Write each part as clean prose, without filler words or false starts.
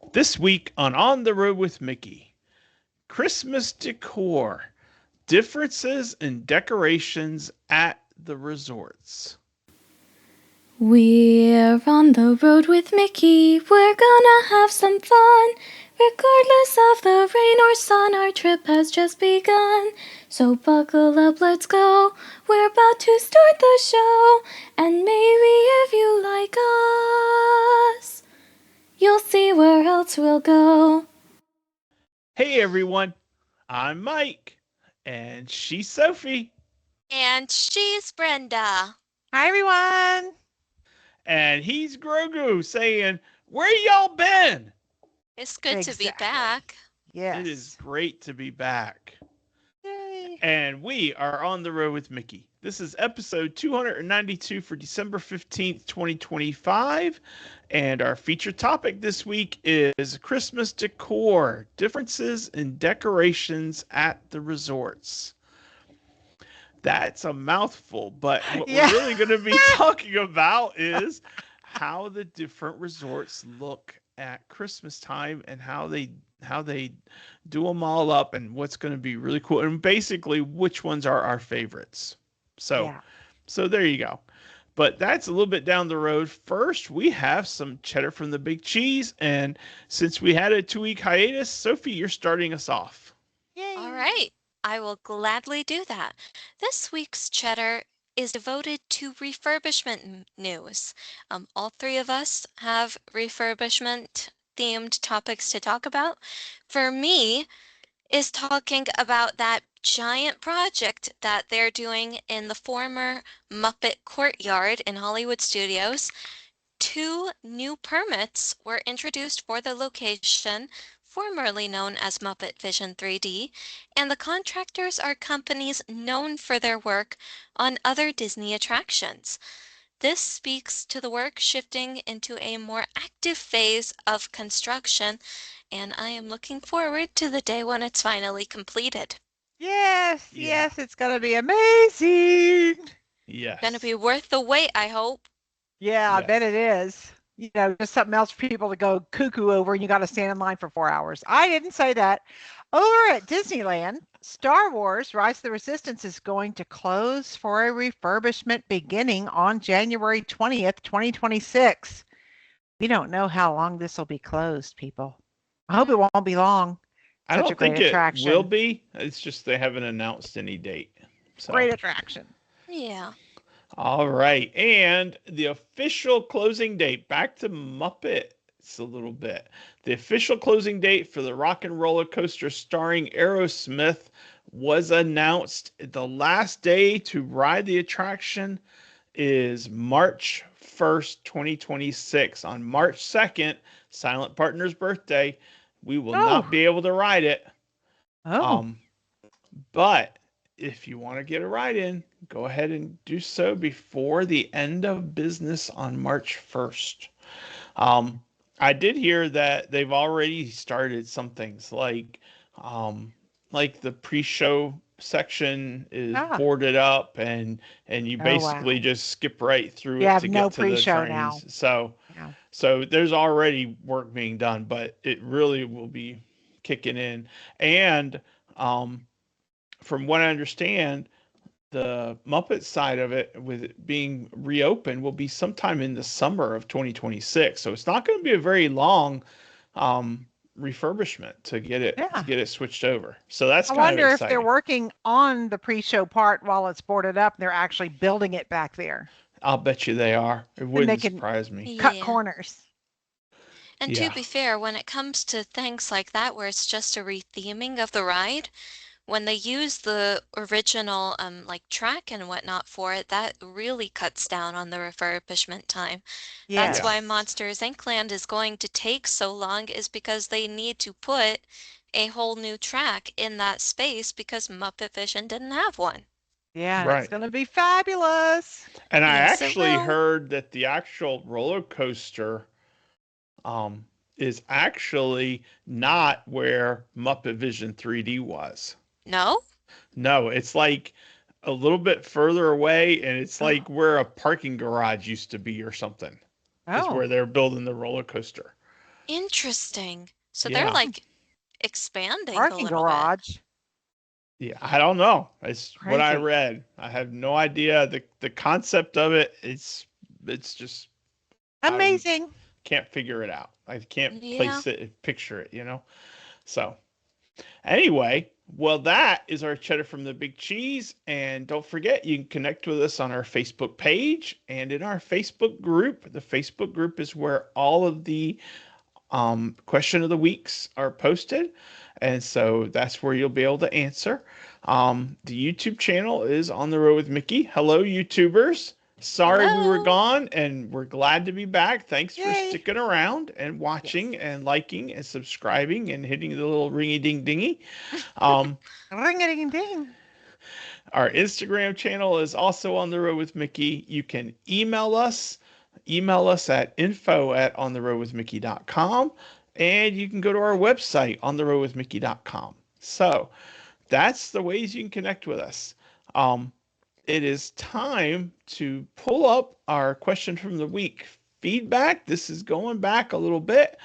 This week on the Road with Mickey, Christmas Decor, differences in decorations at the resorts. We're on the road with Mickey. We're gonna have some fun. Regardless of the rain or sun, our trip has just begun. So buckle up, let's go. We're about to start the show. And maybe if you like us, you'll see where else we'll go. Hey everyone, I'm Mike, and she's Sophie, And she's Brenda. Hi, everyone. and he's Grogu saying, "Where y'all been?" It's good to be Exactly. back. Yes. It is great to be back. Yay. And we are on the road with Mickey. This is episode 292 for December 15th, 2025. And our featured topic this week is Christmas decor, differences in decorations at the resorts. That's a mouthful, but what we're Yeah. really going to be talking about is how the different resorts look at Christmas time and how they do them all up and what's going to be really cool and basically which ones are our favorites. So Yeah. so there you go. But that's a little bit down the road. First, we have some cheddar from the big cheese, and since we had a 2-week hiatus, Sophie, you're starting us off. Yay. All right, I will gladly do that. This week's cheddar is devoted to refurbishment news. All three of us have refurbishment themed topics to talk about. For me, is talking about that giant project that they're doing in the former Muppet Courtyard in Hollywood Studios. Two new permits were introduced for the location, formerly known as Muppet Vision 3D, and the contractors are companies known for their work on other Disney attractions. This speaks to the work shifting into a more active phase of construction, and I am looking forward to the day when it's finally completed. Yes. Yeah. Yes. It's going to be amazing. Going to Yes. be worth the wait, I hope. Yeah, I bet Yes. it is. Just something else for people to go cuckoo over, and you got to stand in line for 4 hours. I didn't say that. Over at Disneyland, Star Wars Rise of the Resistance is going to close for a refurbishment beginning on January 20th, 2026. We don't know how long this will be closed, people. I hope it won't be long. I Such a don't great think it will attraction. be. It's just they haven't announced any date. So, Great attraction. Yeah. all right. And the official closing date, back to Muppets a little bit. The official closing date for the Rock and Roller Coaster starring Aerosmith was announced. The last day to ride the attraction is March 1st, 2026. On March 2nd, Silent Partner's birthday, we will not Oh, be able to ride it. oh, Um, but if you want to get a ride in, go ahead and do so before the end of business on March 1st. Um, I did hear that they've already started some things um, like the pre-show section is ah, boarded up and you oh, basically wow. just skip right through You it have to no get to the pre-show trains. now. Yeah. So there's already work being done, but it really will be kicking in. And um, from what I understand, the Muppet side of it, with it being reopened, will be sometime in the summer of 2026. So it's not going to be a very long um, refurbishment to Yeah. get it switched over. So that's I kind of wonder if they're exciting. working on the pre-show part while it's boarded up. They're actually building it back there. I'll bet you they are. It Then they wouldn't can surprise me. cut Yeah. corners. And to Yeah. be fair, when it comes to things like that, where it's just a retheming of the ride, when they use the original like track and whatnot for it, that really cuts down on the refurbishment time. That's Yeah. why Yes. Monsters Inc. Land is going to take so long, is because they need to put a whole new track in that space because Muppet Vision didn't have one. Yeah, and it's Right. going to be fabulous. And I Yes, it actually will. heard that the actual roller coaster um, is actually not where Muppet Vision 3D was. No? No, it's like a little bit further away, and it's Oh, like where a parking garage used to be or something. Is oh, where they're building the roller coaster. Interesting. So they're Yeah. like expanding a Parking little bit. garage. Yeah, I don't know. It's what I Crazy. read. I have no idea. The concept of it, it's just I Amazing. can't figure it out. I can't Yeah. place it, picture it, you know? So, anyway, well, that is our cheddar from the big cheese. And don't forget, you can connect with us on our Facebook page and in our Facebook group. The Facebook group is where all of the question of the weeks are posted. And so that's where you'll be able to answer. The YouTube channel is On the Road with Mickey. Hello, YouTubers. Sorry we were Hello. gone, and we're glad to be back. Thanks for Yay. sticking around and Yes. watching and liking and subscribing and hitting the little ringy ding dingy. Um, Ring a ding ding. our Instagram channel is also On the Road with Mickey. You can email us. Email us at info@ontheroadwithmickey.com. And you can go to our website, ontheroadwithmickey.com. So that's the ways you can connect with us. Um, it is time to pull up our question from the week feedback. This is going back a little bit.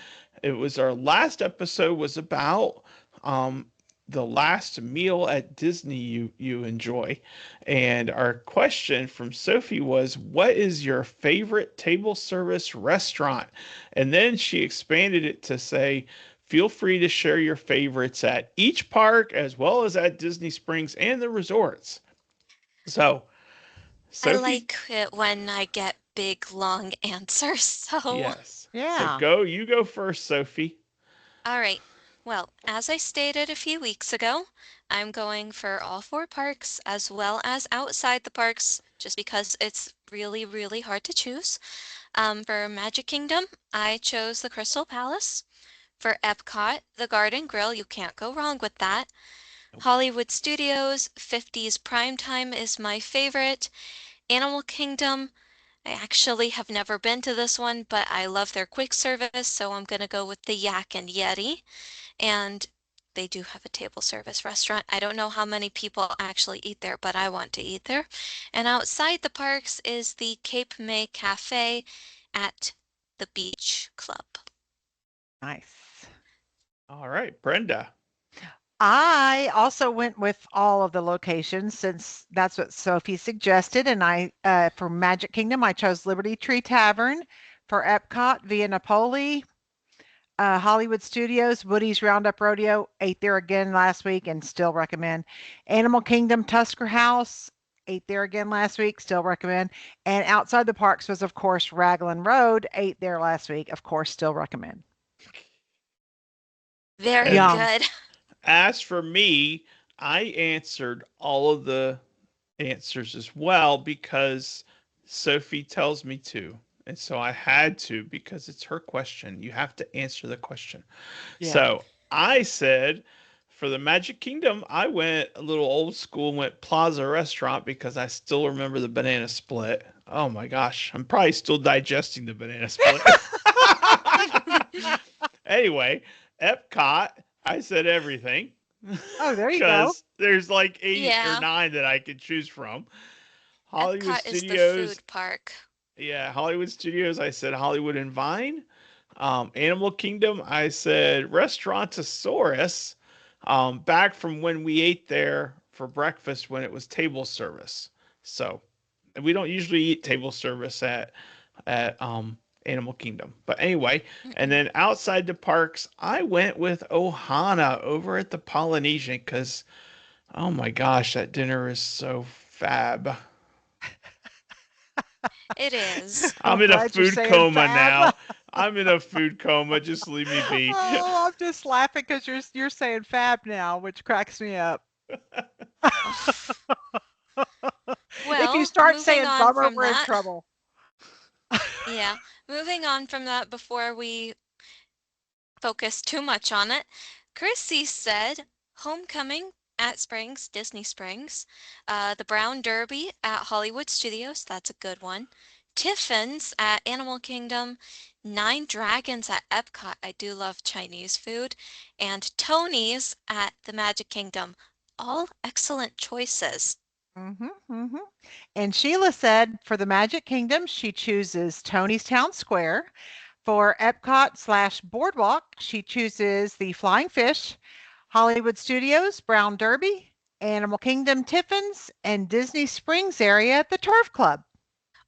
It was our last episode was about um, the last meal at Disney you enjoy, and our question from Sophie was, "What is your favorite table service restaurant?" And then she expanded it to say, "Feel free to share your favorites at each park as well as at Disney Springs and the resorts." So, I Sophie, like it when I get big, long answers. So, yes. So Yeah. you go first, Sophie. all right. Well, as I stated a few weeks ago, I'm going for all four parks as well as outside the parks, just because it's really, really hard to choose. For Magic Kingdom, I chose the Crystal Palace. For Epcot, the Garden Grill, you can't go wrong with that. Hollywood Studios, 50s Primetime is my favorite. Animal Kingdom, I actually have never been to this one, but I love their quick service, so I'm gonna go with the Yak and Yeti. And they do have a table service restaurant. I don't know how many people actually eat there, but I want to eat there. And outside the parks is the Cape May Cafe at the Beach Club. Nice. All right, Brenda. I also went with all of the locations since that's what Sophie suggested. And for Magic Kingdom, I chose Liberty Tree Tavern. For Epcot, Via Napoli. Hollywood Studios, Woody's Roundup Rodeo, ate there again last week and still recommend. Animal Kingdom, Tusker House, ate there again last week, still recommend. And outside the parks was, of course, Raglan Road, ate there last week, of course, still recommend. Very And Yum. good. as for me, I answered all of the answers as well because Sophie tells me to. And so I had to because it's her question. You have to answer the question. Yeah. So I said for the Magic Kingdom, I went a little old school, went Plaza Restaurant because I still remember the banana split. Oh my gosh, I'm probably still digesting the banana split. Anyway, Epcot, I said everything Oh, there you go. because there's like eight or Yeah, nine that I could choose from. Hollywood Epcot is the Studios, food park. yeah, Hollywood Studios, I said Hollywood and Vine. Animal Kingdom, I said Restaurantosaurus, back from when we ate there for breakfast when it was table service. So we don't usually eat table service at Animal Kingdom. But anyway, and Mm-mm. then outside the parks, I went with Ohana over at the Polynesian because oh my gosh, that dinner is so fab. It is. I'm I'm in a glad you're food saying coma fab. now. I'm in a food coma. Just leave me be. Oh, I'm just laughing because you're saying fab now, which cracks me up. If you Well, start moving saying on bummer, from we're in that, trouble. yeah, moving on from that before we focus too much on it, Chrissy said Homecoming at Springs, Disney Springs, the Brown Derby at Hollywood Studios, that's a good one. Tiffin's at Animal Kingdom, Nine Dragons at Epcot, I do love Chinese food, and Tony's at the Magic Kingdom. All excellent choices. Mhm, mhm. And Sheila said for the Magic Kingdom, she chooses Tony's Town Square. For Epcot/Boardwalk, she chooses the Flying Fish, Hollywood Studios, Brown Derby, Animal Kingdom Tiffin's, and Disney Springs area at the Turf Club.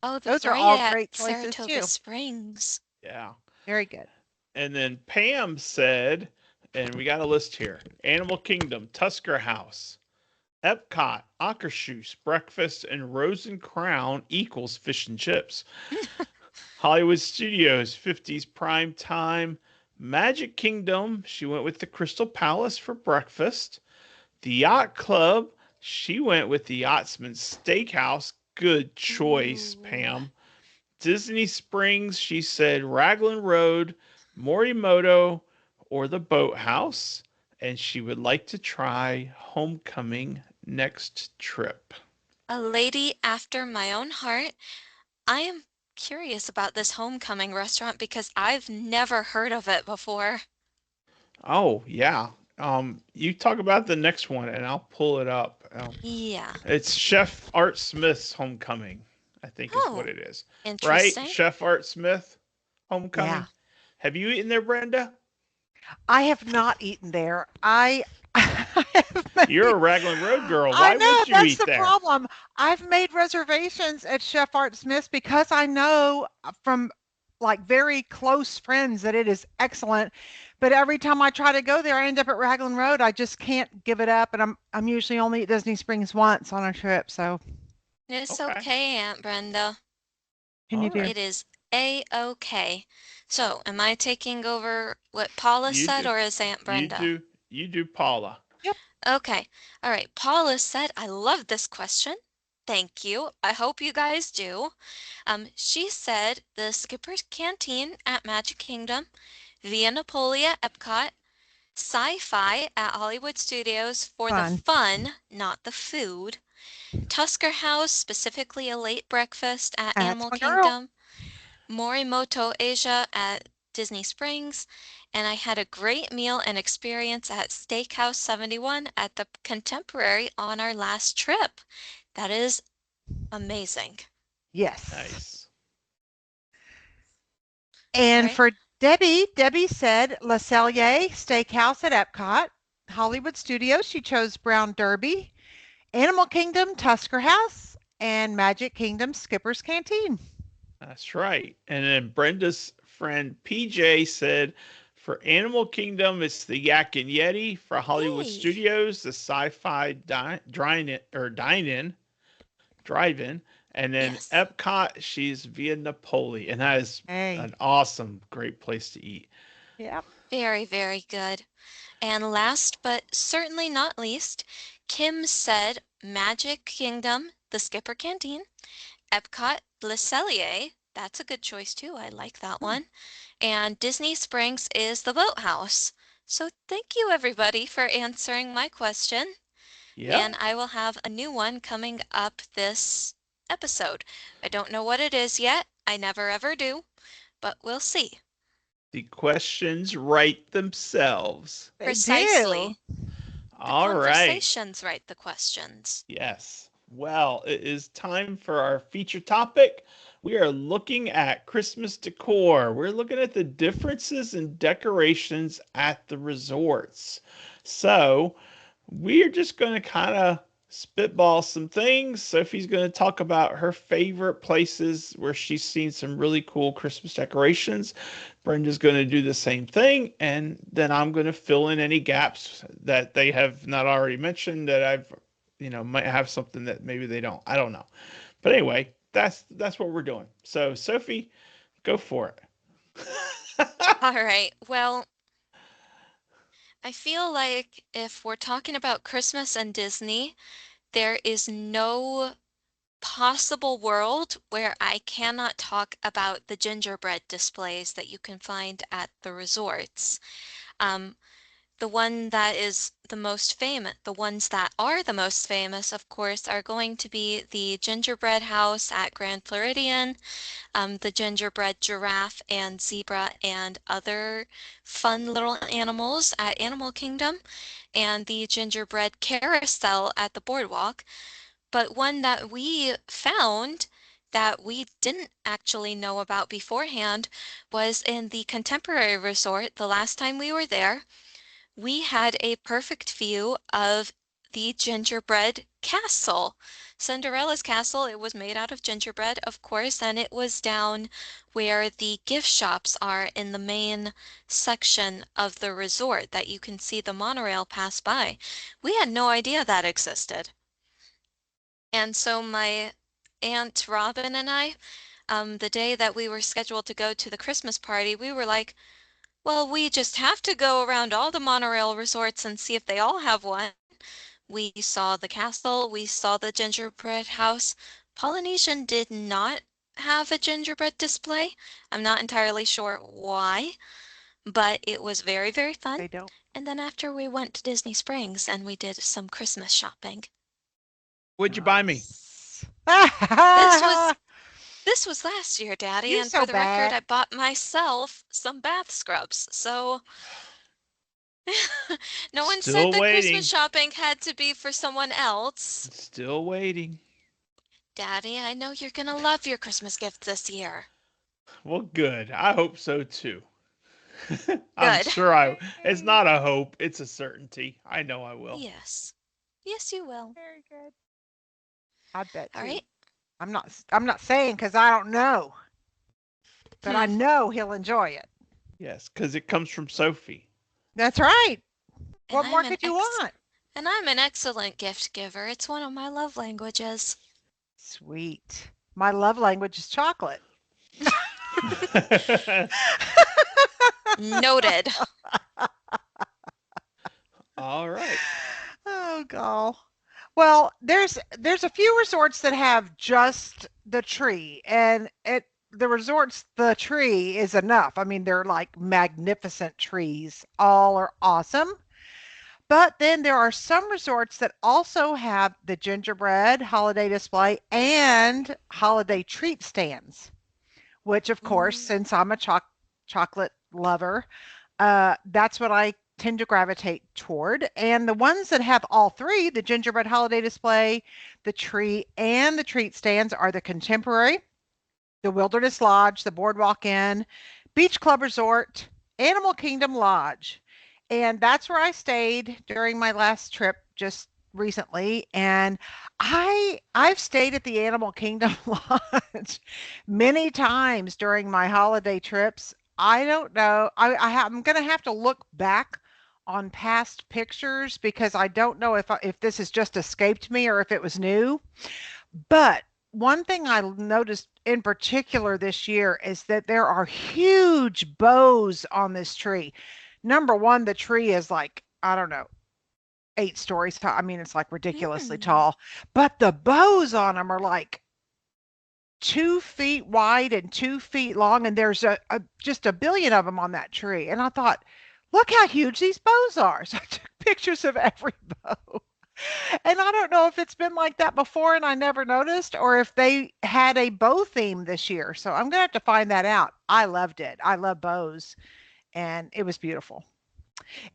Oh, Those that's are right, all at great choices Saratoga too. Springs. Yeah. Very good. And then Pam said, and we got a list here: Animal Kingdom, Tusker House, Epcot, Akershus, breakfast, and Rose and Crown equals fish and chips. Hollywood Studios, 50s prime time. Magic Kingdom, she went with the Crystal Palace for breakfast. The Yacht Club, she went with the Yachtsman Steakhouse. Good choice, Ooh. Pam. Disney Springs, she said Raglan Road, Morimoto, or the Boathouse. And she would like to try Homecoming next trip. A lady after my own heart. I am curious about this homecoming restaurant because I've never heard of it before. Oh, yeah. You talk about the next one and I'll pull it up. Yeah. It's Chef Art Smith's Homecoming, I think is what Oh, it is. Right? interesting. Chef Art Smith Yeah. Homecoming. Have you eaten there, Brenda? I have not eaten there. I have You're made, a Raglan Road girl. I Why know would you that's eat the there? problem. I've made reservations at Chef Art Smith's because I know from like very close friends that it is excellent. But every time I try to go there, I end up at Raglan Road. I just can't give it up, and I'm usually only at Disney Springs once on a trip. So It's Okay. okay, Aunt Brenda. can All you do? right. It is a-okay. So, am I taking over what Paula You said do. or is Aunt You Brenda? do. You do, Paula. Yep. Okay. All right. Paula said, I love this question. Thank you. I hope you guys do. She said the Skipper's Canteen at Magic Kingdom, Via Napoli at Epcot, Sci-Fi at Hollywood Studios for the Fun. fun, not the food, Tusker House, specifically a late breakfast at That's Animal my girl. Kingdom, Morimoto Asia at Disney Springs, and I had a great meal and experience at Steakhouse 71 at the Contemporary on our last trip. That is amazing. Yes. Nice. All And right. for Debbie said Le Cellier Steakhouse at Epcot, Hollywood Studios, she chose Brown Derby, Animal Kingdom Tusker House, and Magic Kingdom Skipper's Canteen. That's right. And then Brenda's friend PJ said for Animal Kingdom, it's the Yak and Yeti. For Hollywood Yay. Studios, the Sci-Fi Drive-In. And then Yes. Epcot, she's via Napoli. And that is Hey. an awesome, great place to eat. Yep. Very, very good. And last but certainly not least, Kim said Magic Kingdom, the Skipper Canteen, Epcot, Le Cellier, that's a good choice too. I like that Hmm. one. And Disney Springs is the boathouse. So thank you everybody for answering my question. And Yep. I will have a new one coming up this episode. I don't know what it is yet. I never ever do, but we'll see. The questions write themselves. They do. Precisely. The All right. conversations write the questions. Yes. Well, it is time for our feature topic. We are looking at Christmas decor. We're looking at the differences in decorations at the resorts. So, we're just going to kind of spitball some things. Sophie's going to talk about her favorite places where she's seen some really cool Christmas decorations. Brenda's going to do the same thing, and then I'm going to fill in any gaps that they have not already mentioned that might have something that maybe they don't. I don't know. But anyway, that's what we're doing. So, Sophie, go for it. All right. Well, I feel like if we're talking about Christmas and Disney, there is no possible world where I cannot talk about the gingerbread displays that you can find at the resorts. Um, the one that is the most famous, the ones that are the most famous, of course, are going to be the gingerbread house at Grand Floridian, the gingerbread giraffe and zebra and other fun little animals at Animal Kingdom, and the gingerbread carousel at the boardwalk. But one that we found that we didn't actually know about beforehand was in the Contemporary Resort, the last time we were there, we had a perfect view of the gingerbread castle. Cinderella's castle, it was made out of gingerbread, of course, and it was down where the gift shops are in the main section of the resort that you can see the monorail pass by. We had no idea that existed. And so my Aunt Robin and I, the day that we were scheduled to go to the Christmas party, we were like, well, we just have to go around all the monorail resorts and see if they all have one. We saw the castle, we saw the gingerbread house. Polynesian did not have a gingerbread display. I'm not entirely sure why, but it was very, very fun. They don't. And then after we went to Disney Springs and we did some Christmas shopping. What'd you buy me? This was last year, Daddy, You and so for the record, bad. I bought myself some bath scrubs. So no one Still said that waiting. Christmas shopping had to be for someone else. Still waiting. Daddy, I know you're gonna love your Christmas gifts this year. Well, good. I hope so too. I'm sure it's not a hope, it's a certainty. I know I will. Yes. Yes, you will. Very good. I bet All you. right. I'm not saying because I don't know, but I know he'll enjoy it. Yes, because it comes from Sophie. That's right. And What more I'm an could you want? And I'm an excellent gift giver. It's one of my love languages. Sweet. My love language is chocolate. Noted. All right. Oh, God. Well, there's a few resorts that have just the tree, and the resorts, the tree is enough. I mean, they're like magnificent trees. All are awesome. But then there are some resorts that also have the gingerbread holiday display and holiday treat stands, which, of course, since I'm a chocolate lover, that's what I tend to gravitate toward. And the ones that have all three, the gingerbread holiday display, the tree, and the treat stands, are the Contemporary, the Wilderness Lodge, the Boardwalk Inn, Beach Club Resort, Animal Kingdom Lodge. And that's where I stayed during my last trip just recently. And I've stayed at the Animal Kingdom Lodge many times during my holiday trips. I don't know. I'm going to have to look back on past pictures because I don't know if this has just escaped me or if it was new. But one thing I noticed in particular this year is that there are huge bows on this tree. Number one, the tree is like, I don't know, 8 stories tall. I mean, it's like ridiculously tall, but the bows on them are like 2 feet wide and 2 feet long. And there's just a billion of them on that tree. And I thought, look how huge these bows are. So I took pictures of every bow. And I don't know if it's been like that before and I never noticed, or if they had a bow theme this year. So I'm going to have to find that out. I loved it. I love bows, and it was beautiful.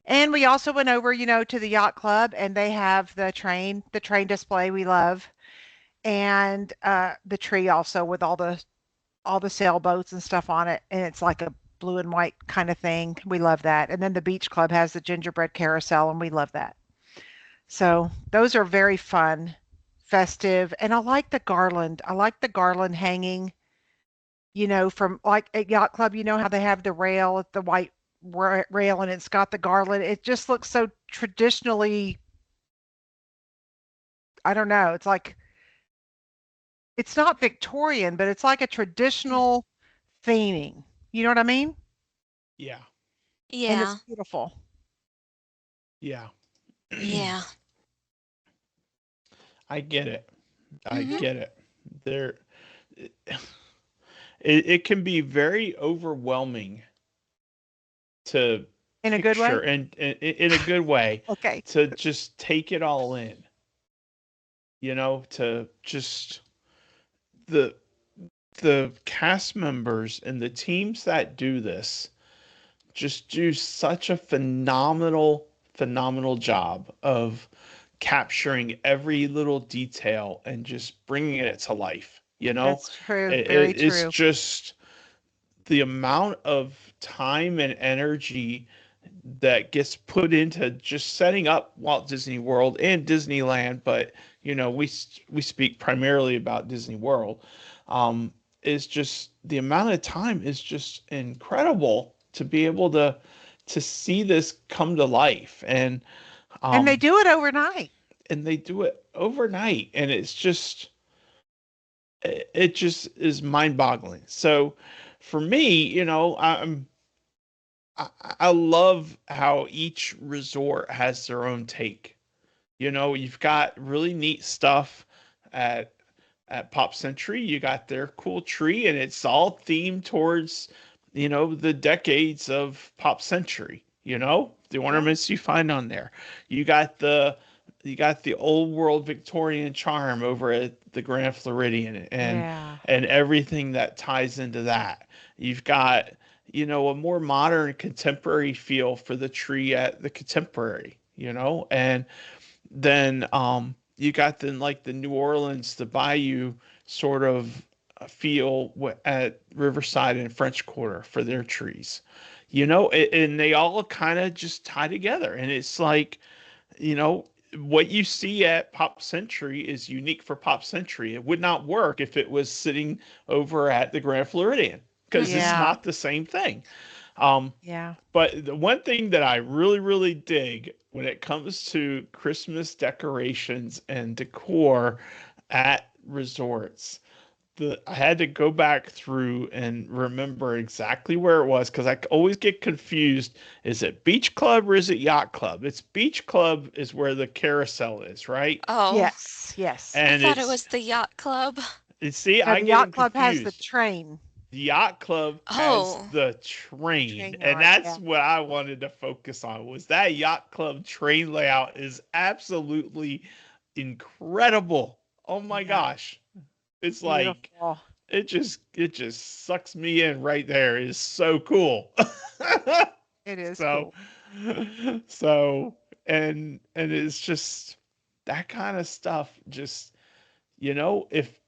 And we also went over, to the yacht club, and they have the train display we love, and the tree also with all the sailboats and stuff on it, and it's like a blue and white kind of thing. We love that. And then the beach club has the gingerbread carousel, and we love that. So those are very fun, festive, and I like the garland. I like the garland hanging, from like at Yacht Club, how they have the rail, the white rail, and it's got the garland. It just looks so traditionally, I don't know. It's not Victorian, but it's like a traditional theming. You know what I mean? Yeah. And Yeah. it's beautiful. Yeah. Yeah. I get it. I get it. It can be very overwhelming to In a good way? picture and in a good way Okay. to just take it all in. To just the cast members and the teams that do this just do such a phenomenal job of capturing every little detail and just bringing it to life. You know, That's true. Very it's true. just the amount of time and energy that gets put into just setting up Walt Disney World and Disneyland, but we speak primarily about Disney World. Um, is just the amount of time is just incredible to be able to see this come to life, And they um, do it overnight. and they do it overnight, and it just is mind-boggling. So for me, I, I love how each resort has their own take. You've got really neat stuff at Pop Century. You got their cool tree, and it's all themed towards, the decades of Pop Century. The Yeah. ornaments you find on there. You got the you got the old world Victorian charm over at the Grand Floridian, Yeah. and everything that ties into that. You've got, a more modern contemporary feel for the tree at the Contemporary, and then you got like the New Orleans, the Bayou sort of feel at Riverside and French Quarter for their trees, and they all kind of just tie together. And it's like, you know, what you see at Pop Century is unique for Pop Century. It would not work if it was sitting over at the Grand Floridian because it's Yeah. not the same thing. Um, Yeah. but the one thing that I really, really dig when it comes to Christmas decorations and decor at resorts, I had to go back through and remember exactly where it was because I always get confused. Is it Beach Club or is it Yacht Club? It's Beach Club is where the carousel is, right? Oh, Yes. Yes. I And thought it was the yacht club. see, No, I the get yacht them club has the confused. train. The Yacht Club has Oh, the The train, train and yard. that's Yeah. what I wanted to focus on. Was that Yacht Club train layout is absolutely incredible. Oh my Yeah. gosh. It's like Beautiful. it just sucks me in right there. It's so cool. It is so cool. so and it's just that kind of stuff just if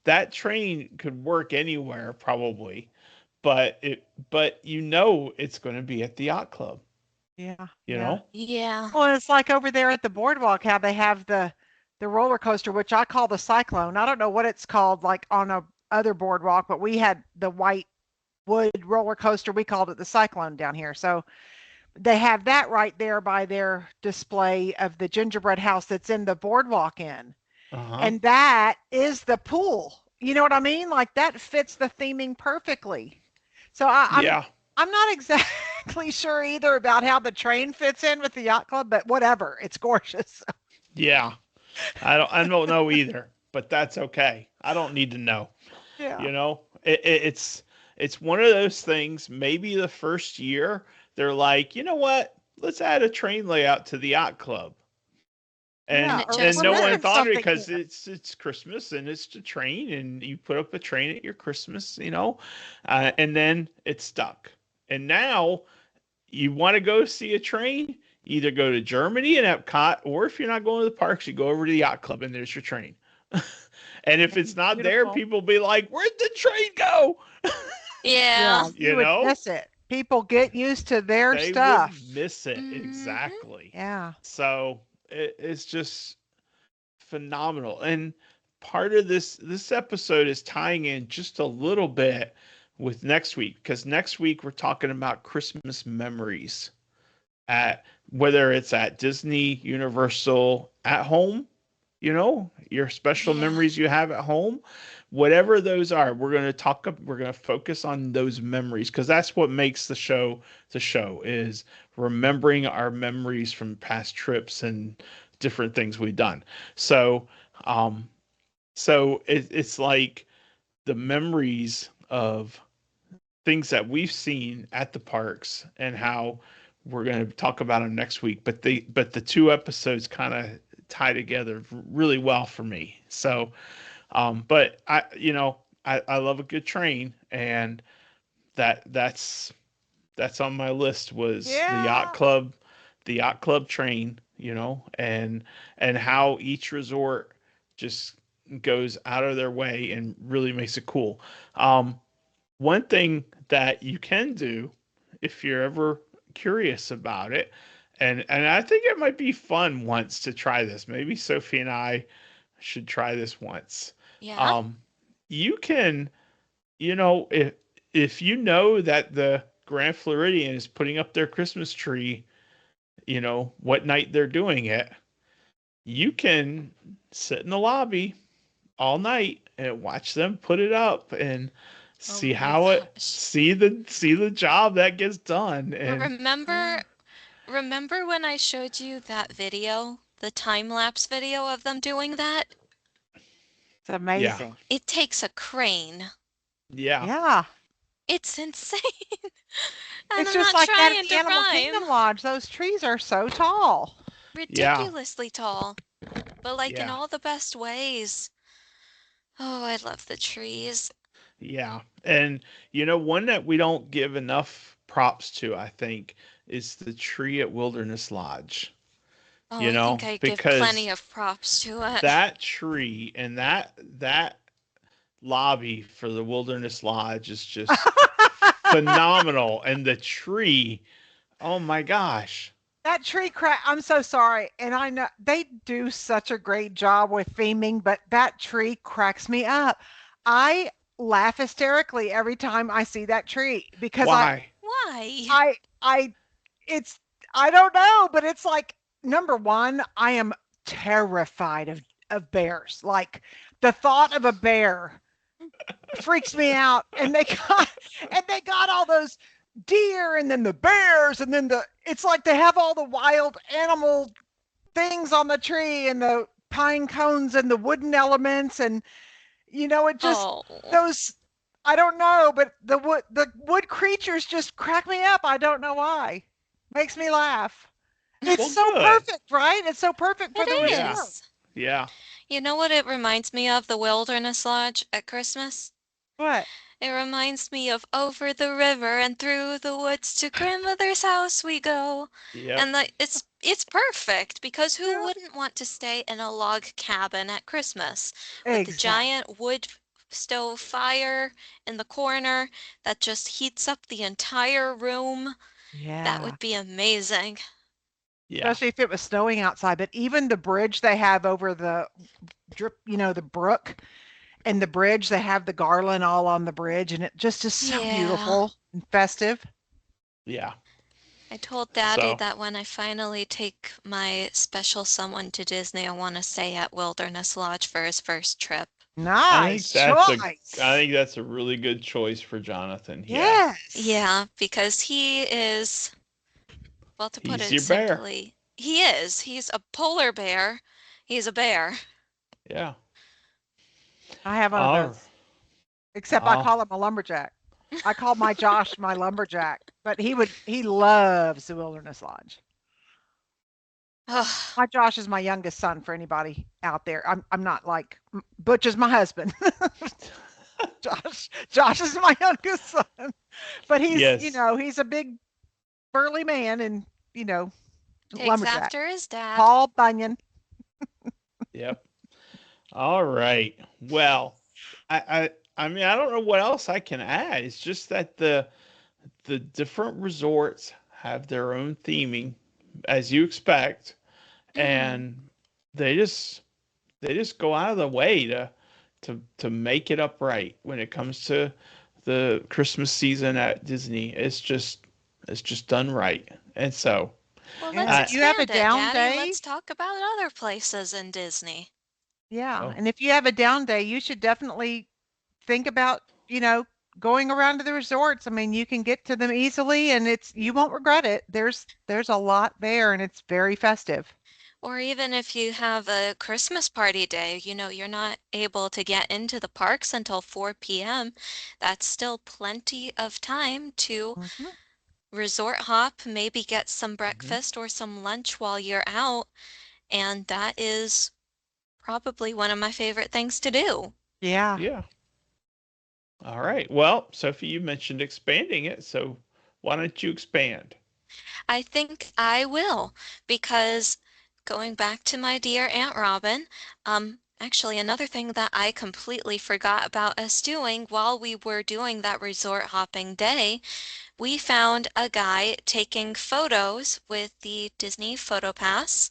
that train could work anywhere probably, but it's going to be at the yacht club, Yeah. you Yeah. know? yeah. Well, it's like over there at the boardwalk how they have the roller coaster, which I call the Cyclone. I don't know what it's called like on a other boardwalk, but we had the white wood roller coaster. We called it the Cyclone down here. So they have that right there by their display of the gingerbread house that's in the boardwalk in. Uh-huh. And that is the pool. You know what I mean? Like that fits the theming perfectly. So Yeah. I'm not exactly sure either about how the train fits in with the yacht club, but whatever. It's gorgeous. Yeah. I don't know either, but that's okay. I don't need to know. Yeah. It's one of those things. Maybe the first year they're like, you know what? Let's add a train layout to the yacht club. And Yeah. it Or And just no we're one missing worked. thought of it something because here. it's Christmas and it's the train and you put up a train at your Christmas, and then it's stuck. And now you want to go see a train, either go to Germany and Epcot, or if you're not going to the parks, you go over to the yacht club and there's your train. And if it's not there, Beautiful. people be like, "Where'd the train go?" Yeah. Yeah, you you would know, miss it. People get used to their they would stuff. miss it Mm-hmm. exactly. Yeah. So it's just phenomenal. And part of this episode is tying in just a little bit with next week because next week we're talking about Christmas memories at whether it's at Disney, Universal, at home, your special Yeah. memories you have at home, whatever those are, we're going to focus on those memories because that's what makes the show is remembering our memories from past trips and different things we've done. So, um, it's like the memories of things that we've seen at the parks and how we're going to talk about them next week. But the two episodes kind of tie together really well for me. So, but I love a good train, and that's on my list was Yeah. the yacht club train, and how each resort just goes out of their way and really makes it cool. Um, One thing that you can do if you're ever curious about it, and I think it might be fun once to try this. Maybe Sophie and I should try this once. Yeah. Um, you can, if you know that the Grand Floridian is putting up their Christmas tree, what night they're doing it, you can sit in the lobby all night and watch them put it up and Oh see my how it gosh. see the job that gets done. And Remember when I showed you that video, the time-lapse video of them doing that? It's yeah, amazing. It takes a crane. yeah, Yeah. It's insane. And It's I'm just not like that trying at the to Animal rhyme. Kingdom Lodge. Those trees are so tall. yeah, Ridiculously tall, but like in yeah, all the best ways. Oh, I love the trees. yeah. And one that we don't give enough props to, I think, is the tree at Wilderness Lodge. Oh, I think I give plenty Because of props to it. that tree and that lobby for the Wilderness Lodge is just phenomenal. And the tree, oh my gosh. That tree crack. I'm so sorry. And I know they do such a great job with theming, but that tree cracks me up. I laugh hysterically every time I see that tree because Why? Why? I, it's, I don't know, but it's like number one, I am terrified of bears. Like the thought of a bear freaks me out. And they got all those deer and then the bears and then it's like they have all the wild animal things on the tree and the pine cones and the wooden elements and it just Oh, those I don't know, but the wood creatures just crack me up. I don't know why. Makes me laugh. It's Well, so good. perfect, right? It's so perfect for it the Yeah, resort. is. yeah. You know what it reminds me of? The Wilderness Lodge at Christmas? What? It reminds me of over the river and through the woods to grandmother's house we go. Yep. And it's perfect because who Yeah. wouldn't want to stay in a log cabin at Christmas with the Exactly. giant wood stove fire in the corner that just heats up the entire room? That Yeah. would be amazing. Yeah. Especially if it was snowing outside. But even the bridge they have over the drip, the brook and the bridge, they have the garland all on the bridge, and it just is so Yeah. beautiful and festive. Yeah. I told Daddy So that when I finally take my special someone to Disney, I want to stay at Wilderness Lodge for his first trip. I think Nice that's a I choice. think that's a really good choice for Jonathan. Yeah. Yes. Yeah, because he is, well, to put He's it your bear. simply, he is. He's a polar bear. He's a bear. Yeah. I have one of Oh. those. Except I Oh. call him a lumberjack. I call my Josh my lumberjack, but he loves the Wilderness Lodge. Ugh. My Josh is my youngest son for anybody out there. I'm not like Butch is my husband. Josh is my youngest son. But Yes. he's a big burly man and, Takes lumberjack. after his dad. Paul Bunyan. Yep. All right. Well, I mean I don't know what else I can add. It's just that the different resorts have their own theming, as you expect, Mhm. and they just they just go out of the way to make it up right when it comes to the Christmas season at Disney. It's just done right. And so Well, And let's I if you have a expand it, down Daddy. day, Let's talk about other places in Disney. yeah. oh And if you have a down day, you should definitely think about, going around to the resorts. I mean, you can get to them easily and you won't regret it. There's a lot there and it's very festive. Or even if you have a Christmas party day, you're not able to get into the parks until 4 p.m. That's still plenty of time to Mhm. resort hop, maybe get some mhm. breakfast or some lunch while you're out, and that is probably one of my favorite things to do. Yeah. Yeah. All right. Well, Sophie, you mentioned expanding it, so why don't you expand? I think I will, because going back to my dear Aunt Robin, Actually, another thing that I completely forgot about us doing while we were doing that resort hopping day, we found a guy taking photos with the Disney Photo Pass,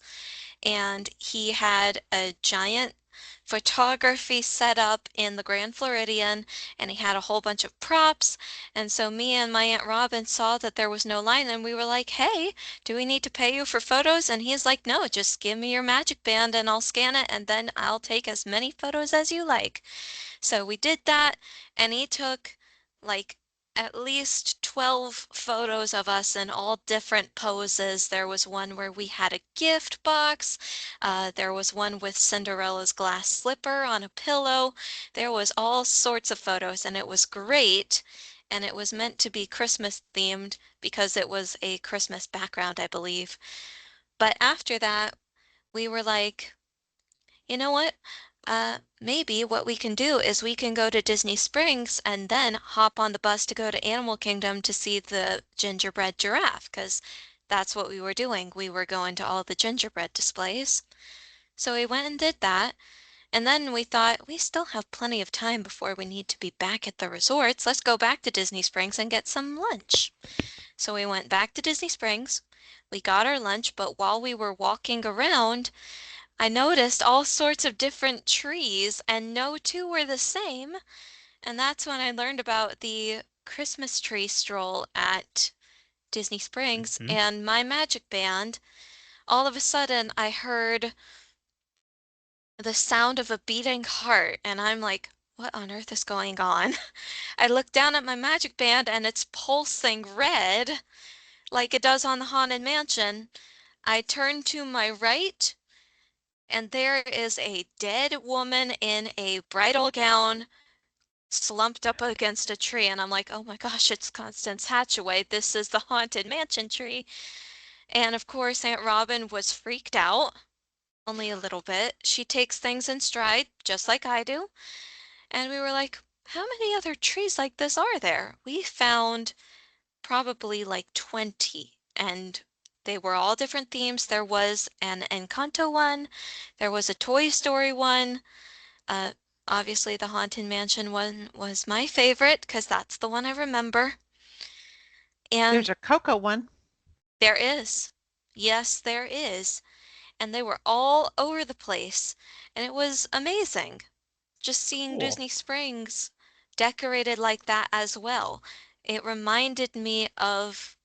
and he had a giant photography set up in the Grand Floridian, and he had a whole bunch of props. And so me and my Aunt Robin saw that there was no line, and we were like, "Hey, do we need to pay you for photos?" And he's like, "No, just give me your magic band and I'll scan it, and then I'll take as many photos as you like." So we did that, and he took like at least 12 photos of us in all different poses. There was one where we had a gift box. There was one with Cinderella's glass slipper on a pillow. There was all sorts of photos, and it was great. And it was meant to be Christmas themed because it was a Christmas background, I believe. But after that, we were like, you know what? Maybe what we can do is we can go to Disney Springs and then hop on the bus to go to Animal Kingdom to see the gingerbread giraffe, because that's what we were doing. We were going to all the gingerbread displays. So we went and did that. And then we thought we still have plenty of time before we need to be back at the resorts. Let's go back to Disney Springs and get some lunch. So we went back to Disney Springs. We got our lunch, but while we were walking around, I noticed all sorts of different trees, and no two were the same. And that's when I learned about the Christmas tree stroll at Disney Springs Hmm. and my magic band. All of a sudden, I heard the sound of a beating heart, and I'm like, what on earth is going on? I look down at my magic band and it's pulsing red like it does on the Haunted Mansion. I turn to my right, and there is a dead woman in a bridal gown slumped up against a tree. And I'm like, oh my gosh, it's Constance Hatchaway. This is the Haunted Mansion tree. And of course, Aunt Robin was freaked out, only a little bit. She takes things in stride, just like I do. And we were like, how many other trees like this are there? We found probably like 20, and they were all different themes. There was an Encanto one, there was a Toy Story one. Uh, Obviously, the Haunted Mansion one was my favorite because that's the one I remember. There's And a Coco one. there is. Yes, there is. And they were all over the place. And it was amazing just seeing Cool. Disney Springs decorated like that as well. It reminded me of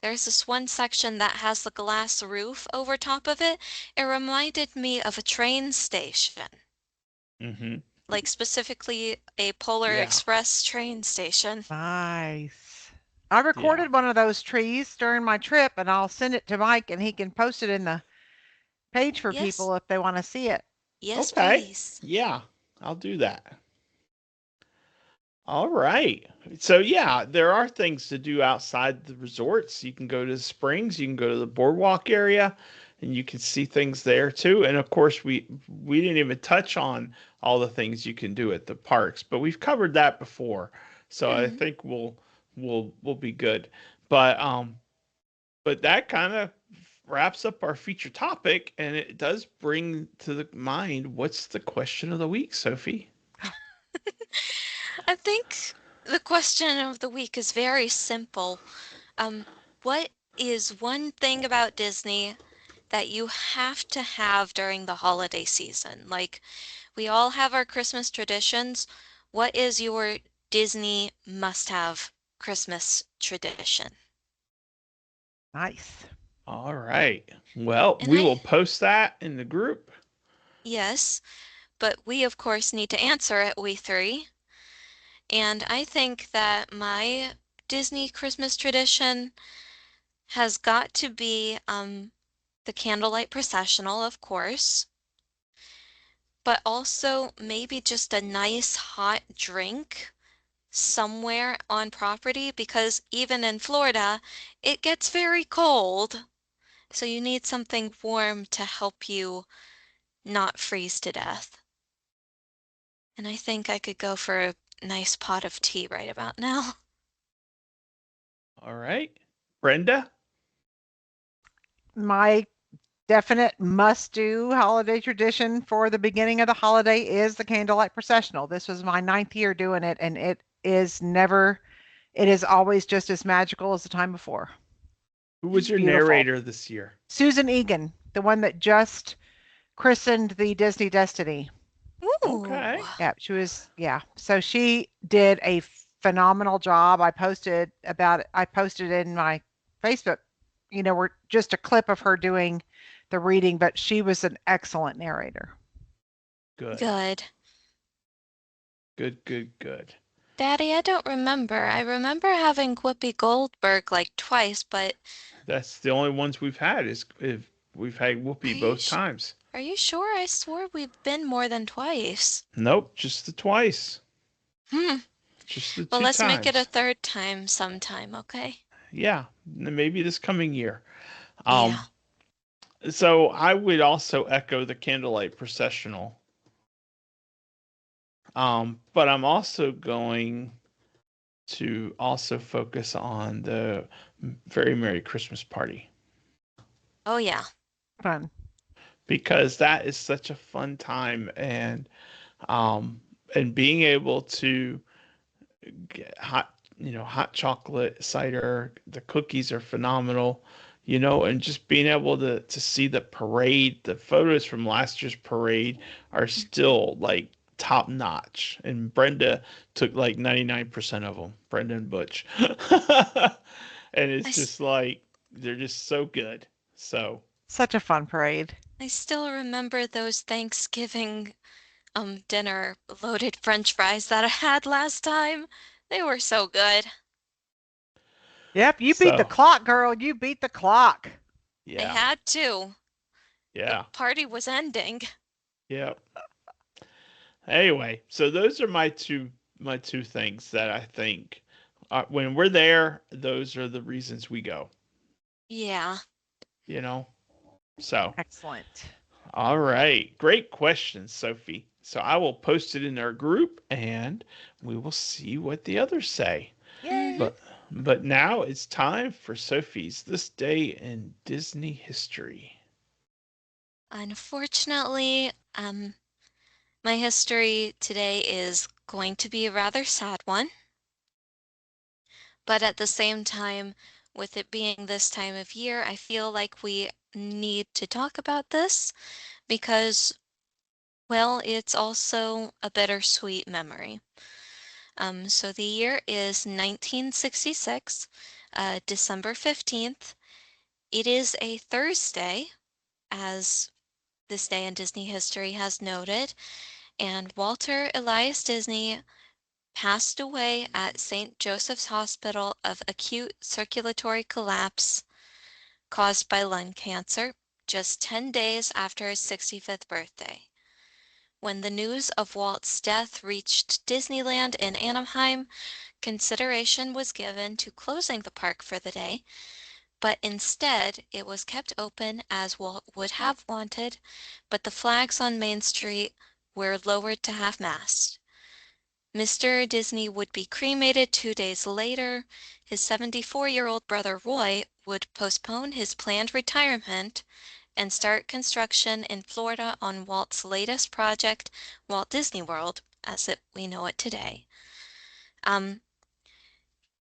there's this one section that has the glass roof over top of it. It reminded me of a train station, Hmm. like specifically a Polar Yeah. Express train station. Nice. I Yeah. recorded one of those trees during my trip, and I'll send it to Mike, and he can post it in the page for Yes, people if they want to see it. yes, Okay. please. Yeah. I'll do that. All right. So yeah, there are things to do outside the resorts. You can go to the springs, you can go to the boardwalk area, and you can see things there too. And of course, we didn't even touch on all the things you can do at the parks, but we've covered that before. So I Hmm. think we'll be good. But that kind of wraps up our feature topic, and it does bring to the mind what's the question of the week, Sophie? I think the question of the week is very simple. Um, what is one thing about Disney that you have to have during the holiday season? Like, we all have our Christmas traditions. What is your Disney must-have Christmas tradition? Nice. All right. Well, And we will post that in the group. yes, but we of course need to answer it, we three. And I think that my Disney Christmas tradition has got to be the candlelight processional, of course, but also maybe just a nice hot drink somewhere on property because even in Florida, it gets very cold. So you need something warm to help you not freeze to death. And I think I could go for a nice pot of tea right about now. All right. Brenda? My definite must-do holiday tradition for the beginning of the holiday is the candlelight processional. This was my 9th year doing it, and it is always just as magical as the time before. Who was your Beautiful. narrator this year? Susan Egan, the one that just christened the Disney Destiny. Ooh. Okay. Yeah, she was, yeah. So she did a phenomenal job. I posted in my Facebook, we're just a clip of her doing the reading, but she was an excellent narrator. Good. Good. Good, good, good. Daddy, I don't remember. I remember having Whoopi Goldberg like twice, but That's the only ones we've had is if we've had are Whoopi you both times. are you sure? I swore we've been more than twice. Nope, just the twice. Hmm. Just the Well, two let's make it a times. third time sometime, okay? Yeah, maybe this coming year. Yeah. Um, so I would also echo the candlelight processional. But I'm also going to also focus on the Very Merry Christmas Party Oh yeah. Fun. because that is such a fun time um and being able to get hot chocolate cider, the cookies are phenomenal, and just being able to see the parade, the photos from last year's parade are still like top notch, and Brenda took like 99% of them, Brenda and Butch. And I, it's s- just like they're just so good. So Such a fun parade. I still remember those Thanksgiving dinner loaded French fries that I had last time. They were so good. Yep, you beat the so clock, girl. You beat the clock. I yeah, had to. The yeah, party was ending. yeah. Anyway, so those are my two things that I think when we're there, those are the reasons we go. Yeah. You know. So, Excellent. all right, great question, Sophie. So I will post it in our group, and we will see what the others say. Mm-hmm. Yay. But now it's time for Sophie's This Day in Disney History. Unfortunately, my history today is going to be a rather sad one, but at the same time, with it being this time of year, I feel like we need to talk about this because, well, it's also a bittersweet memory. So the year is 1966, December 15th. It is a Thursday, as this day in Disney history has noted, and Walter Elias Disney passed away at St. Joseph's Hospital of acute circulatory collapse caused by lung cancer just 10 days after his 65th birthday. When the news of Walt's death reached Disneyland in Anaheim, consideration was given to closing the park for the day, but instead it was kept open as Walt would have wanted, but the flags on Main Street were lowered to half-mast. Mr. Disney would be cremated 2 days later. His 74-year-old brother Roy would postpone his planned retirement and start construction in Florida on Walt's latest project, Walt Disney World, as we know it today. Um,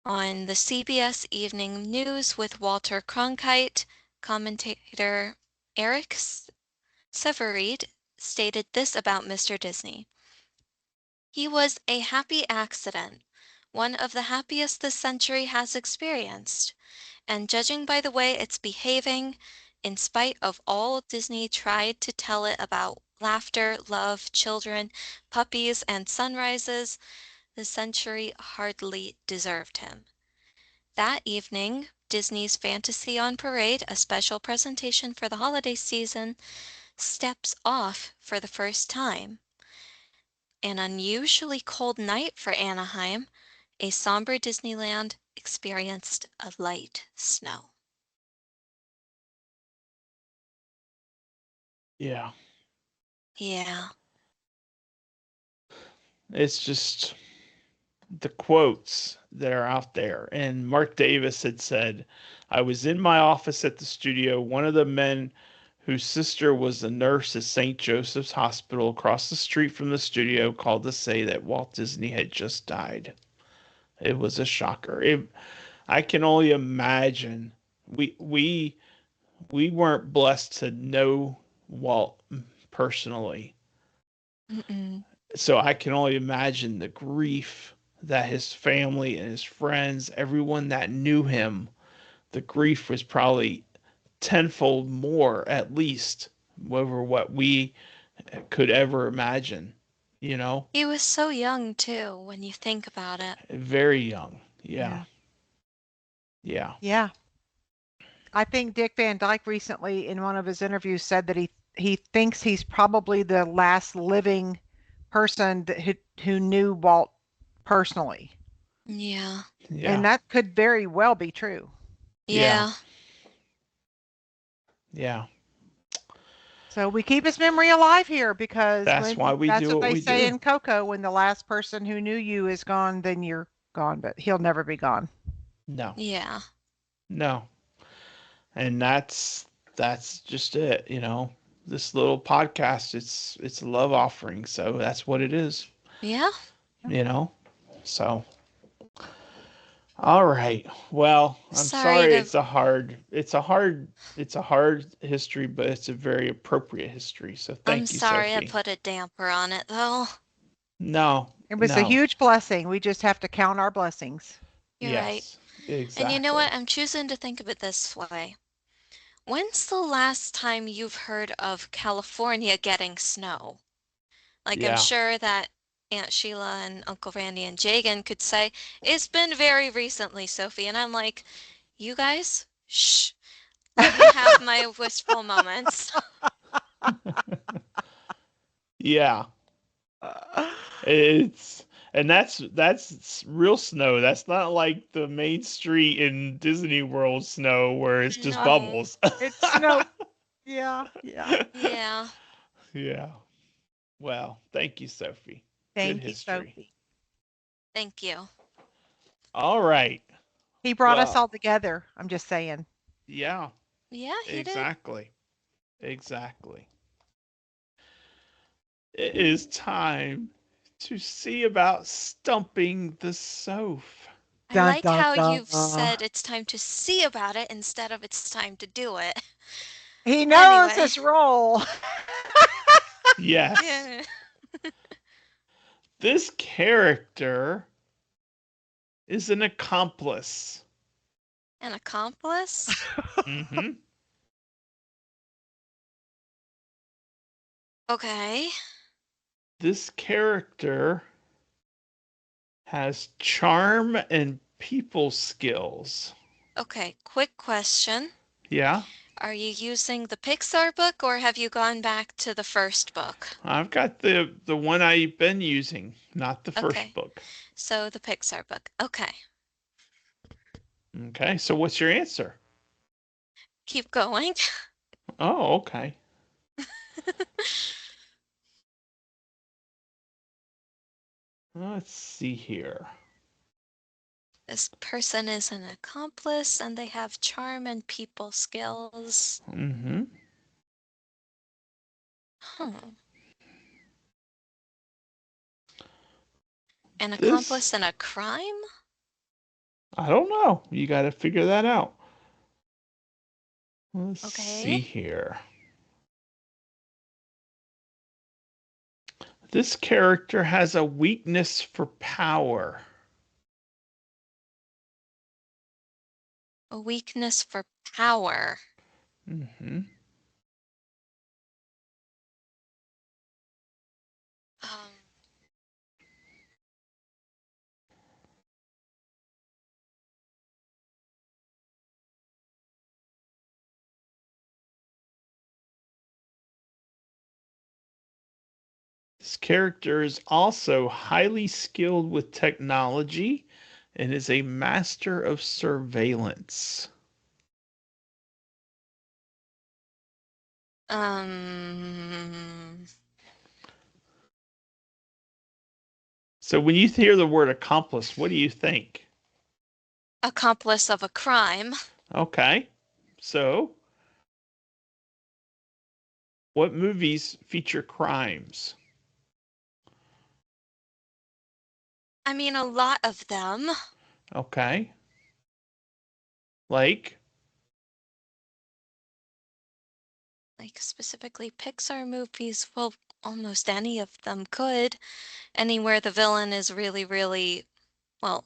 on the CBS Evening News with Walter Cronkite, commentator Eric Severeid stated this about Mr. Disney. He was a happy accident, one of the happiest this century has experienced, and judging by the way it's behaving, in spite of all Disney tried to tell it about laughter, love, children, puppies, and sunrises, the century hardly deserved him. That evening, Disney's Fantasy on Parade, a special presentation for the holiday season, steps off for the first time. An unusually cold night for Anaheim, a somber Disneyland experienced a light snow. Yeah, Yeah. it's just the quotes that are out there. And Mark Davis had said, I was in my office at the studio. One of the men whose sister was a nurse at St. Joseph's Hospital across the street from the studio, called to say that Walt Disney had just died. It was a shocker. I can only imagine. We we we weren't blessed to know Walt personally, Mm-mm. so I can only imagine the grief that his family and his friends, everyone that knew him, the grief was probably tenfold more at least over what we could ever imagine, you know? He was so young too, when you think about it. Very young. Yeah. Yeah. Yeah. Yeah. I think Dick Van Dyke recently in one of his interviews said that he thinks he's probably the last living person who knew Walt personally. Yeah. Yeah. And that could very well be true. Yeah. Yeah. Yeah. So we keep his memory alive here because That's why we that's do what what they we say do. in Coco, when the last person who knew you is gone, then you're gone, but he'll never be gone. No. Yeah. No. And that's just it, you know. This little podcast, it's a love offering, so that's what it is, Yeah. you know. So, all right. Well, I'm Sorry sorry to it's a hard history, but it's a very appropriate history. So I'm thank you, sorry I Sophie. put a damper on it though. No. It was a No. huge blessing. We just have to count our blessings. You're right. Yes. And you know what? Exactly. I'm choosing to think of it this way. When's the last time you've heard of California getting snow? Like, I'm Yeah. sure that Aunt Sheila and Uncle Randy and Jagan could say, it's been very recently, Sophie. And I'm like, you guys, shh, let me have my wistful moments. Yeah. It's and that's real snow. That's not like the main street in Disney World snow where it's just No. bubbles. It's snow. Yeah, yeah. Yeah. Yeah. Well, thank you, Sophie. Good Thank you, history. Sophie. Thank you. All right. He brought us Well, all together. I'm just saying. yeah, Yeah, he did. exactly. Exactly. It is time to see about stumping the Soph. I Dun like dun how dun. you've said it's time to see about it instead of it's time to do it. He knows Anyway. his role. Yes. Yeah. This character is an accomplice. An accomplice? Mm-hmm. Okay. This character has charm and people skills. Okay, quick question. Yeah, Are you using the Pixar book or have you gone back to the first book? I've got the one I've been using, not the first Okay, book. so the Pixar book. Okay, Okay, so what's your answer? keep going. Oh, okay. Let's see here. This person is an accomplice and they have charm and people skills. Mm-hmm. Huh. An This, accomplice in a crime? I don't know. You got to figure that out. Let's see Okay. here. This character has a weakness for power. A weakness for power. Mm-hmm. Um, This character is also highly skilled with technology and is a master of surveillance. um, So when you hear the word accomplice, what do you think? accomplice of a crime. Okay. So What movies feature crimes? I mean, a lot of them. Okay. Like? Like specifically Pixar movies. Well, almost any of them could. Anywhere the villain is really, really, well,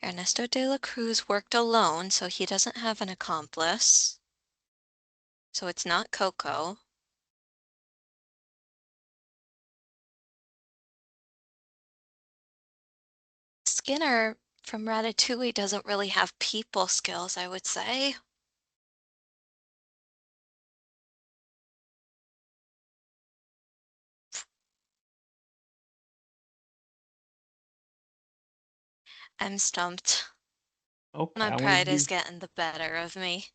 Ernesto de la Cruz worked alone, so he doesn't have an accomplice. So it's not Coco. Skinner from Ratatouille doesn't really have people skills, I would say. I'm stumped. Okay, My I'm going pride to is give... getting the better of me.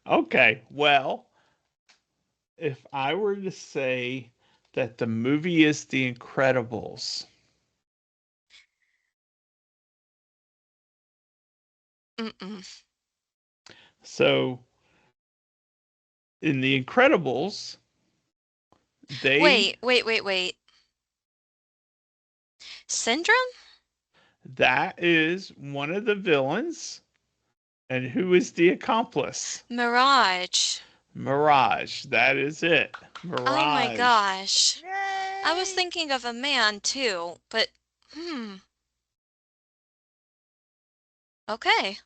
Okay, well, if I were to say that the movie is The Incredibles, Mm-mm. so in The Incredibles, Wait. Syndrome? that is one of the villains. And who is the accomplice? Mirage. Mirage. That is it. Oh my Mirage. gosh. Yay! I was thinking of a man too, but okay.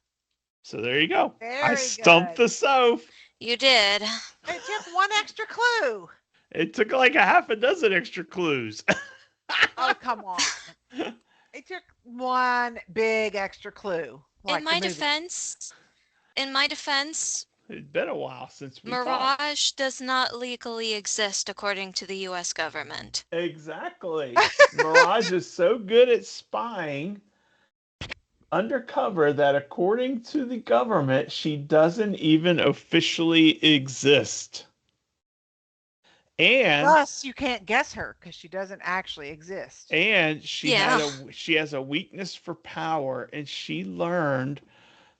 So there you go. I Very stumped good. the Soph. You did. It took one extra clue. It took like a half a dozen extra clues. Oh, come on. It took one big extra clue. Like In my the movie. defense, It's been a while since we talked. Mirage does not legally exist according to the US government. Exactly. Mirage is so good at spying undercover that according to the government, she doesn't even officially exist. And Plus, you can't guess her because she doesn't actually exist. and she Yeah. she has a weakness for power, and she learned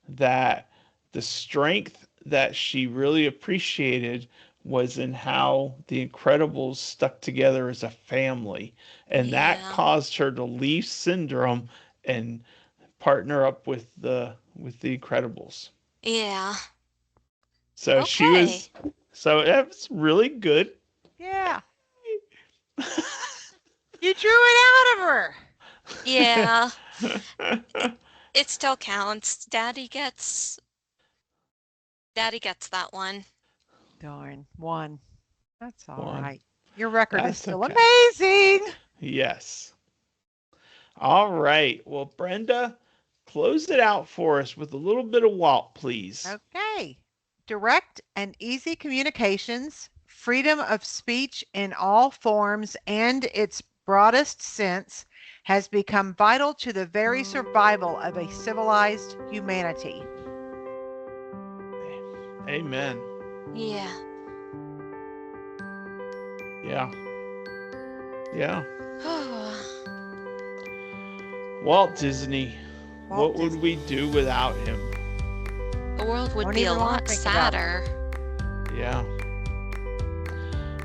that the strength that she really appreciated was in how the Incredibles stuck together as a family, and that Yeah. caused her to leave Syndrome and partner up with the Incredibles. Yeah. So she was, Okay. so that was really good. Yeah. You drew it out of her. Yeah. It still counts. Daddy gets that one. Darn, one. That's all One. right. Your record is That's still okay. amazing. Yes. All right. Well, Brenda, close it out for us with a little bit of Walt, please. Okay. Direct and easy communications, freedom of speech in all forms and its broadest sense has become vital to the very survival of a civilized humanity. Amen. Yeah. Yeah. Yeah. Walt Disney. What would we do without him? The world would Don't be a even wanna lot think about it. sadder. Yeah.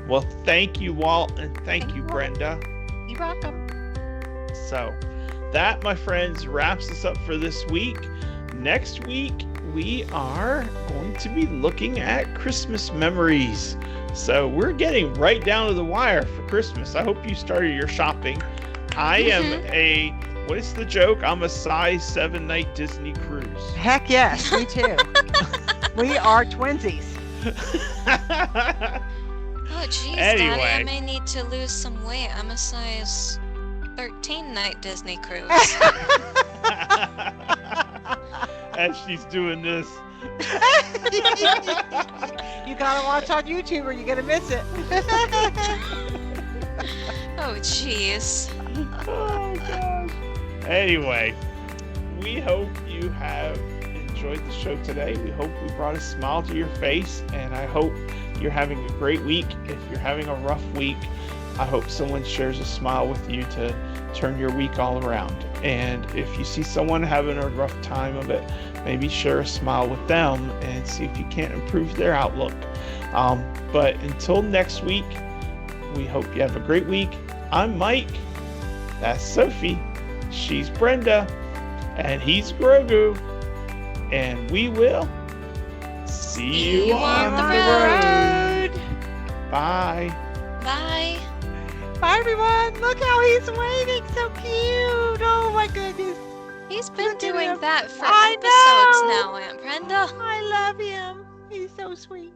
Well, thank you, Walt, and thank you, Walt. Brenda. You're welcome. So, that, my friends, wraps us up for this week. Next week, we are going to be looking at Christmas memories. So, we're getting right down to the wire for Christmas. I hope you started your shopping. I am a, what is the joke? I'm a size 7 night Disney cruise. Heck yes, me too. We are twinsies. Oh, geez, Anyway. Daddy, I may need to lose some weight. I'm a size 13 night Disney cruise. As she's doing this. You gotta watch on YouTube or you're gonna miss it. Oh, jeez. Oh, gosh. Anyway, we hope you have enjoyed the show today. We hope we brought a smile to your face, and I hope you're having a great week. If you're having a rough week, I hope someone shares a smile with you to turn your week all around. And if you see someone having a rough time of it, maybe share a smile with them and see if you can't improve their outlook. But until next week, we hope you have a great week. I'm Mike. That's Sophie. She's Brenda. And he's Grogu. And we will see you on the road. Bye. Bye. Bye, everyone. Look how he's waving. So cute. Oh, my goodness. He's been Look at doing him. that for I episodes know. now, Aunt Brenda. I love him. He's so sweet.